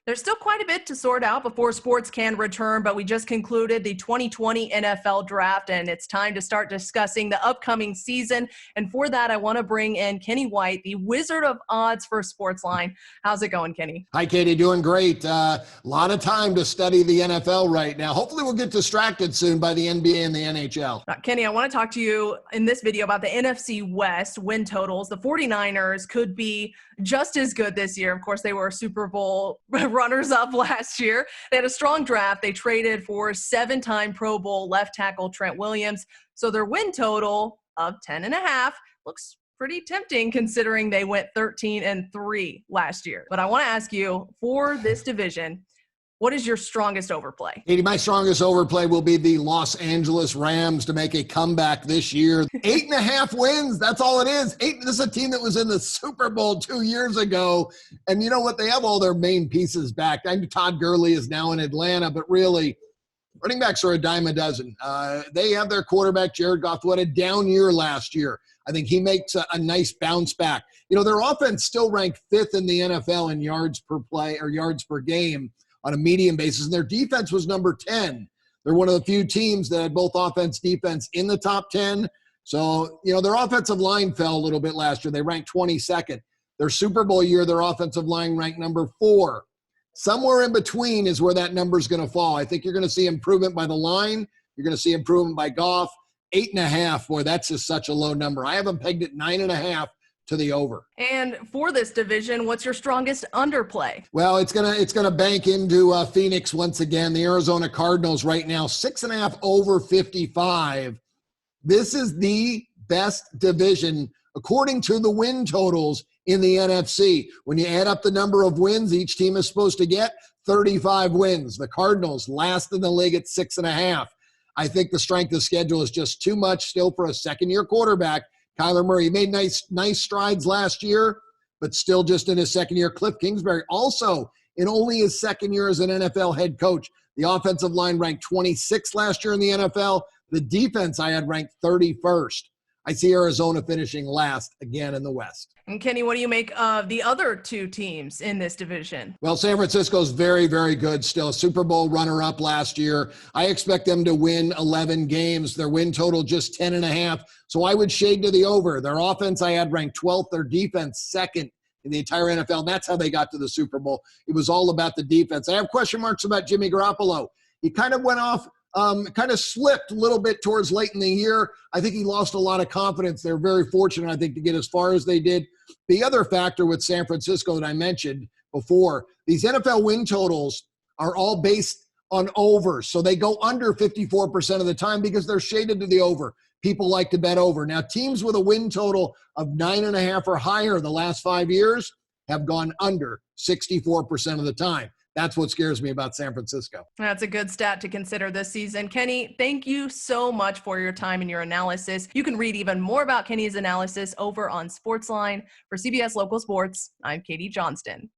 There's still quite a bit to sort out before sports can return, but we just concluded the 2020 NFL draft, and it's time to start discussing the upcoming season. And for that, I want to bring in Kenny White, the Wizard of Odds for SportsLine. How's it going, Kenny? Hi, Katie. Doing great. A lot of time to study the NFL right now. Hopefully we'll get distracted soon by the NBA and the NHL. Kenny, I want to talk to you in this video about the NFC West win totals. The 49ers could be just as good this year. Of course, they were Super Bowl runners-up last year. They had a strong draft. They traded for 7-time Pro Bowl left tackle Trent Williams. So their win total of 10.5 looks pretty tempting considering they went 13-3 last year. But I want to ask you, for this division, what is your strongest overplay? Katie, my strongest overplay will be the Los Angeles Rams to make a comeback this year. 8.5 wins. That's all it is. This is a team that was in the Super Bowl 2 years ago. And you know what? They have all their main pieces back. I know Todd Gurley is now in Atlanta, but really, running backs are a dime a dozen. They have their quarterback, Jared Goff, who had a down year last year. I think he makes a nice bounce back. You know, their offense still ranked 5th in the NFL in yards per play or yards per game on a median basis, and their defense was number 10. They're one of the few teams that had both offense, defense in the top 10. So, you know, their offensive line fell a little bit last year. They ranked 22nd. Their Super Bowl year, their offensive line ranked number 4. Somewhere in between is where that number is going to fall. I think you're going to see improvement by the line. You're going to see improvement by Goff. 8.5, boy, that's just such a low number. I have them pegged at 9.5 to the over. And for this division, what's your strongest underplay? Well, it's gonna bank into Phoenix once again. The Arizona Cardinals right now 6.5 over 55. This is the best division according to the win totals in the NFC. When you add up the number of wins each team is supposed to get, 35 wins. The Cardinals last in the league at 6.5. I think the strength of schedule is just too much still for a second-year quarterback. Kyler Murray made nice strides last year, but still just in his second year. Cliff Kingsbury also in only his second year as an NFL head coach. The offensive line ranked 26th last year in the NFL. The defense I had ranked 31st. I see Arizona finishing last again in the West. And Kenny, what do you make of the other two teams in this division? Well, San Francisco's very, very good still. Super Bowl runner-up last year. I expect them to win 11 games. Their win total just 10.5. So I would shade to the over. Their offense I had ranked 12th. Their defense 2nd in the entire NFL. That's how they got to the Super Bowl. It was all about the defense. I have question marks about Jimmy Garoppolo. He kind of went off, kind of slipped a little bit towards late in the year. I think he lost a lot of confidence. They're very fortunate, I think, to get as far as they did. The other factor with San Francisco that I mentioned before, these NFL win totals are all based on overs. So they go under 54% of the time because they're shaded to the over. People like to bet over. Now, teams with a win total of 9.5 or higher the last 5 years have gone under 64% of the time. That's what scares me about San Francisco. That's a good stat to consider this season. Kenny, thank you so much for your time and your analysis. You can read even more about Kenny's analysis over on SportsLine. For CBS Local Sports, I'm Katie Johnston.